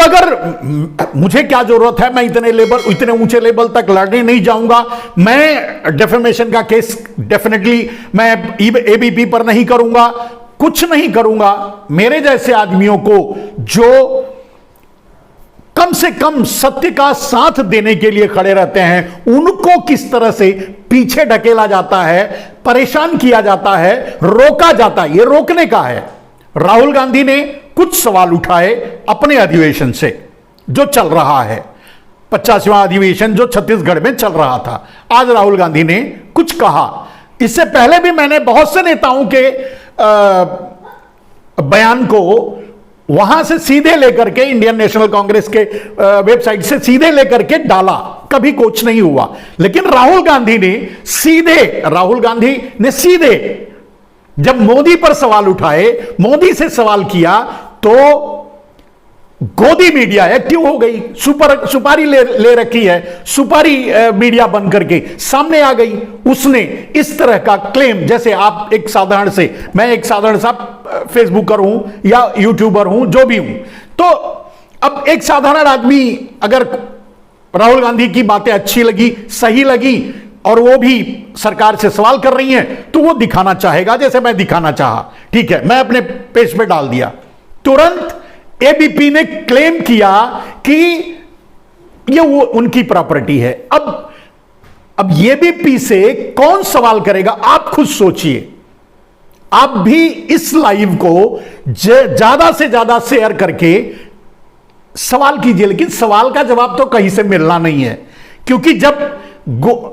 अगर मुझे क्या जरूरत है, मैं इतने ऊंचे लेवल तक लड़ने नहीं जाऊंगा। मैं डेफेमेशन का केस डेफिनेटली मैं एबीपी पर नहीं करूंगा, कुछ नहीं करूंगा। मेरे जैसे आदमियों को जो कम से कम सत्य का साथ देने के लिए खड़े रहते हैं, उनको किस तरह से पीछे ढकेला जाता है, परेशान किया जाता है, रोका जाता है, यह रोकने का है। राहुल गांधी ने कुछ सवाल उठाए अपने अधिवेशन से जो चल रहा है, 50वां अधिवेशन जो छत्तीसगढ़ में चल रहा था। आज राहुल गांधी ने कुछ कहा। इससे पहले भी मैंने बहुत से नेताओं के बयान को वहां से सीधे लेकर के इंडियन नेशनल कांग्रेस के वेबसाइट से सीधे लेकर के डाला, कभी कुछ नहीं हुआ। लेकिन राहुल गांधी ने सीधे जब मोदी पर सवाल उठाए, मोदी से सवाल किया, तो गोदी मीडिया एक्टिव हो गई, सुपारी ले रखी है, सुपारी मीडिया बन करके सामने आ गई। उसने इस तरह का क्लेम, जैसे आप मैं एक साधारण सा फेसबुकर हूं या यूट्यूबर हूं, जो भी हूं, तो अब एक साधारण आदमी अगर राहुल गांधी की बातें अच्छी लगी, सही लगी, और वो भी सरकार से सवाल कर रही हैं, तो वो दिखाना चाहेगा, जैसे मैं दिखाना चाहा, ठीक है, मैं अपने पेज पे डाल दिया। तुरंत एबीपी ने क्लेम किया कि ये वो उनकी प्रॉपर्टी है। अब एबीपी से कौन सवाल करेगा, आप खुद सोचिए। आप भी इस लाइव को ज्यादा से ज्यादा शेयर करके सवाल कीजिए, लेकिन सवाल का जवाब तो कहीं से मिलना नहीं है, क्योंकि जब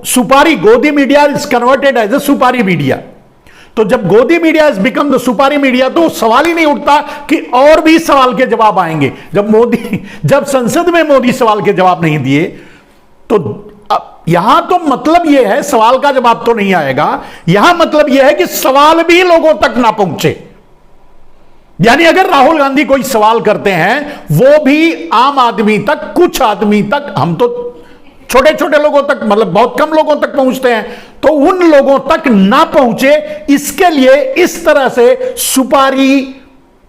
सुपारी गोदी media is converted as a सुपारी मीडिया, तो जब गोदी मीडिया इज बिकम द सुपारी मीडिया, तो सवाल ही नहीं उठता कि और भी सवाल के जवाब आएंगे। जब संसद में मोदी सवाल के जवाब नहीं दिए, तो यहां तो मतलब यह है सवाल का जवाब तो नहीं आएगा, यहां मतलब यह है कि सवाल भी लोगों तक ना पहुंचे। यानी अगर राहुल गांधी कोई सवाल करते हैं, वो भी आम आदमी तक, कुछ आदमी तक, हम तो छोटे छोटे लोगों तक, मतलब बहुत कम लोगों तक पहुंचते हैं, तो उन लोगों तक ना पहुंचे, इसके लिए इस तरह से सुपारी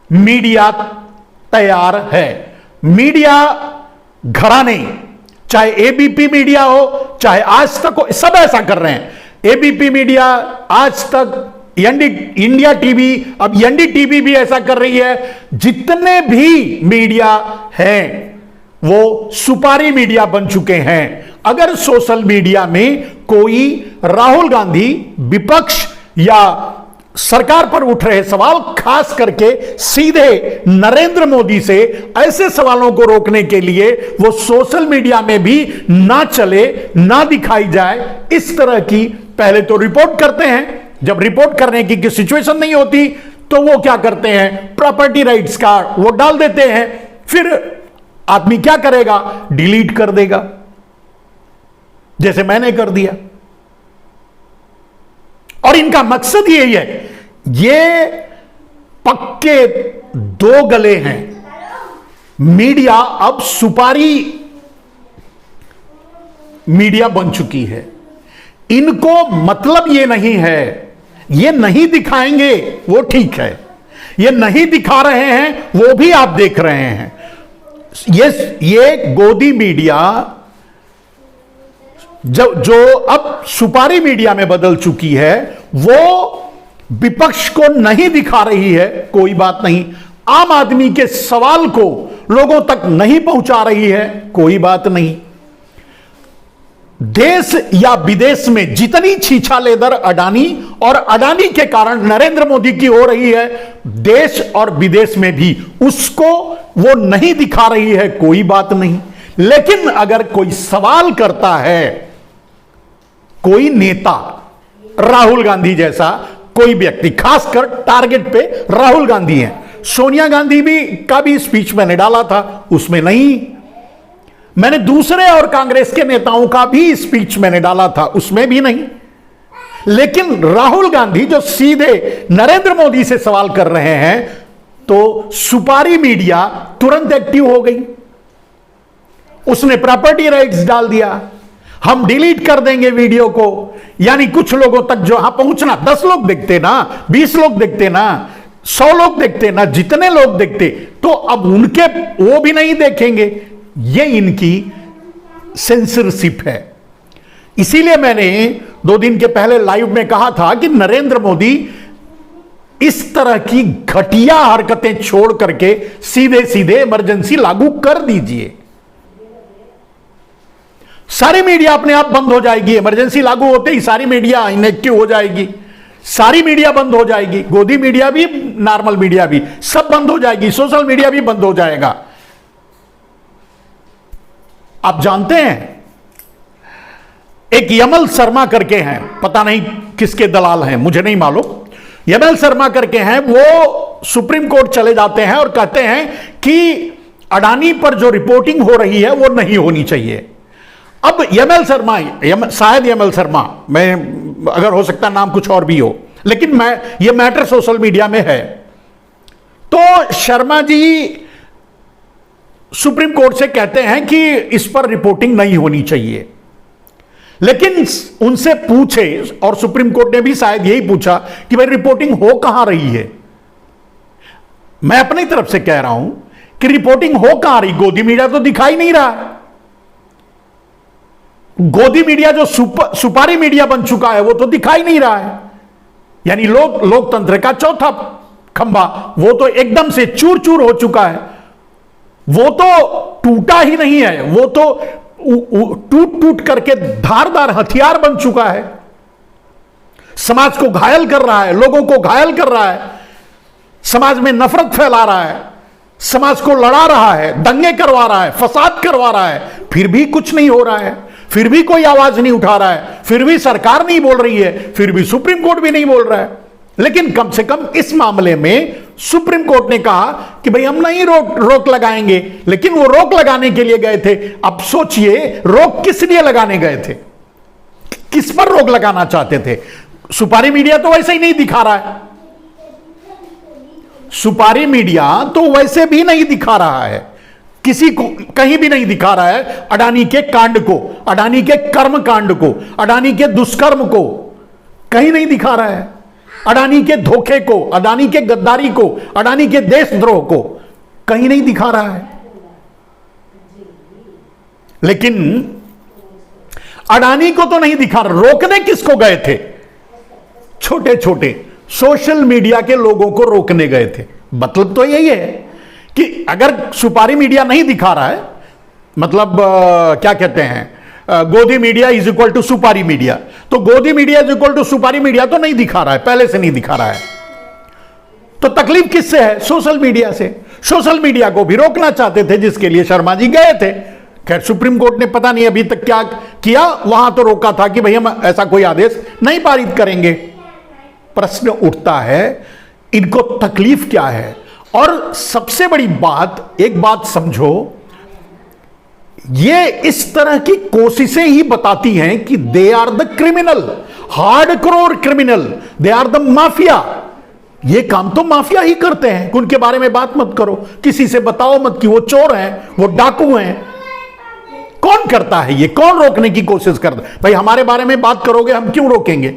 मीडिया तैयार है। मीडिया घराने, चाहे एबीपी मीडिया हो, चाहे आज तक हो, सब ऐसा कर रहे हैं। एबीपी मीडिया, आज तक, इंडिया टीवी, अब एनडीटीवी भी ऐसा कर रही है। जितने भी मीडिया हैं वो सुपारी मीडिया बन चुके हैं। अगर सोशल मीडिया में कोई राहुल गांधी, विपक्ष या सरकार पर उठ रहे सवाल, खास करके सीधे नरेंद्र मोदी से ऐसे सवालों को रोकने के लिए वो सोशल मीडिया में भी ना चले, ना दिखाई जाए, इस तरह की पहले तो रिपोर्ट करते हैं। जब रिपोर्ट करने की सिचुएशन नहीं होती, तो वो क्या करते हैं, प्रॉपर्टी राइट्स का वो डाल देते हैं। फिर आदमी क्या करेगा, डिलीट कर देगा, जैसे मैंने कर दिया। और इनका मकसद यही है, ये पक्के दो गले हैं। मीडिया अब सुपारी मीडिया बन चुकी है। इनको मतलब ये नहीं है, ये नहीं दिखाएंगे वो ठीक है, ये नहीं दिखा रहे हैं वो भी आप देख रहे हैं। ये गोदी मीडिया जो अब सुपारी मीडिया में बदल चुकी है, वो विपक्ष को नहीं दिखा रही है, कोई बात नहीं। आम आदमी के सवाल को लोगों तक नहीं पहुंचा रही है, कोई बात नहीं। देश या विदेश में जितनी छीछालेदर अडानी और अडानी के कारण नरेंद्र मोदी की हो रही है, देश और विदेश में भी उसको वो नहीं दिखा रही है, कोई बात नहीं। लेकिन अगर कोई सवाल करता है, कोई नेता, राहुल गांधी जैसा कोई व्यक्ति, खासकर टारगेट पे राहुल गांधी है, सोनिया गांधी का भी स्पीच मैंने डाला था, उसमें नहीं। मैंने दूसरे और कांग्रेस के नेताओं का भी स्पीच मैंने डाला था, उसमें भी नहीं। लेकिन राहुल गांधी जो सीधे नरेंद्र मोदी से सवाल कर रहे हैं, तो सुपारी मीडिया तुरंत एक्टिव हो गई। उसने प्रॉपर्टी राइट्स डाल दिया, हम डिलीट कर देंगे वीडियो को। यानी कुछ लोगों तक जो पहुंचना, 10 लोग देखते ना, 20 लोग देखते ना, 100 लोग देखते, ना जितने लोग देखते, तो अब उनके वो भी नहीं देखेंगे। ये इनकी सेंसरशिप है। इसीलिए मैंने 2 दिन के पहले लाइव में कहा था कि नरेंद्र मोदी इस तरह की घटिया हरकतें छोड़ करके सीधे सीधे इमरजेंसी लागू कर दीजिए। सारी मीडिया अपने आप बंद हो जाएगी। इमरजेंसी लागू होते ही सारी मीडिया इनएक्टिव हो जाएगी, सारी मीडिया बंद हो जाएगी, गोदी मीडिया भी, नॉर्मल मीडिया भी, सब बंद हो जाएगी, सोशल मीडिया भी बंद हो जाएगा। आप जानते हैं एक यमल शर्मा करके हैं, पता नहीं किसके दलाल हैं, मुझे नहीं मालूम, यमल शर्मा करके हैं, वो सुप्रीम कोर्ट चले जाते हैं और कहते हैं कि अडानी पर जो रिपोर्टिंग हो रही है वो नहीं होनी चाहिए। अब यमल शर्मा, शायद यमल शर्मा, मैं अगर हो सकता नाम कुछ और भी हो, लेकिन ये मैटर सोशल मीडिया में है। तो शर्मा जी सुप्रीम कोर्ट से कहते हैं कि इस पर रिपोर्टिंग नहीं होनी चाहिए, लेकिन उनसे पूछे, और सुप्रीम कोर्ट ने भी शायद यही पूछा कि भाई रिपोर्टिंग हो कहां रही है। मैं अपनी तरफ से कह रहा हूं कि रिपोर्टिंग हो कहां रही, गोदी मीडिया तो दिखाई नहीं रहा। गोदी मीडिया जो सुपारी मीडिया बन चुका है वो तो दिखाई नहीं रहा है। यानी लोकतंत्र का चौथा खंभा वो तो एकदम से चूर चूर हो चुका है। वो तो टूटा ही नहीं है, वो तो टूट टूट करके धारदार हथियार बन चुका है। समाज को घायल कर रहा है, लोगों को घायल कर रहा है, समाज में नफरत फैला रहा है, समाज को लड़ा रहा है, दंगे करवा रहा है, फसाद करवा रहा है। फिर भी कुछ नहीं हो रहा है, फिर भी कोई आवाज नहीं उठा रहा है, फिर भी सरकार नहीं बोल रही है, फिर भी सुप्रीम कोर्ट भी नहीं बोल रहा है। लेकिन कम से कम इस मामले में सुप्रीम कोर्ट ने कहा कि भाई हम नहीं रोक लगाएंगे, लेकिन वो रोक लगाने के लिए गए थे। अब सोचिए रोक किस लिए लगाने गए थे, किस पर रोक लगाना चाहते थे। सुपारी मीडिया तो वैसे ही नहीं दिखा रहा है, सुपारी मीडिया तो वैसे भी नहीं दिखा रहा है, किसी को कहीं भी नहीं दिखा रहा है अडानी के कांड को, अडानी के कर्म कांड को, अडानी के दुष्कर्म को कहीं नहीं दिखा रहा है, अडानी के धोखे को, अडानी के गद्दारी को, अडानी के देशद्रोह को कहीं नहीं दिखा रहा है। लेकिन अडानी को तो नहीं दिखा रहा, रोकने किसको गए थे? छोटे छोटे सोशल मीडिया के लोगों को रोकने गए थे। मतलब तो यही है कि अगर सुपारी मीडिया नहीं दिखा रहा है, मतलब क्या कहते हैं, गोदी मीडिया इज इक्वल टू सुपारी मीडिया, तो गोदी मीडिया इज इक्वल टू सुपारी मीडिया तो नहीं दिखा रहा है, पहले से नहीं दिखा रहा है। तो तकलीफ किससे है? सोशल मीडिया से। सोशल मीडिया को भी रोकना चाहते थे, जिसके लिए शर्मा जी गए थे। खैर सुप्रीम कोर्ट ने पता नहीं अभी तक क्या किया, वहां तो रोका था कि भाई हम ऐसा कोई आदेश नहीं पारित करेंगे। प्रश्न उठता है इनको तकलीफ क्या है? और सबसे बड़ी बात, एक बात समझो, ये इस तरह की कोशिशें ही बताती हैं कि they are the criminal, hardcore criminal, they are the mafia. ये काम तो माफिया ही करते हैं। उनके बारे में बात मत करो, किसी से बताओ मत कि वो चोर हैं, वो डाकू हैं। कौन करता है ये? कौन रोकने की कोशिश करता है? भाई हमारे बारे में बात करोगे, हम क्यों रोकेंगे?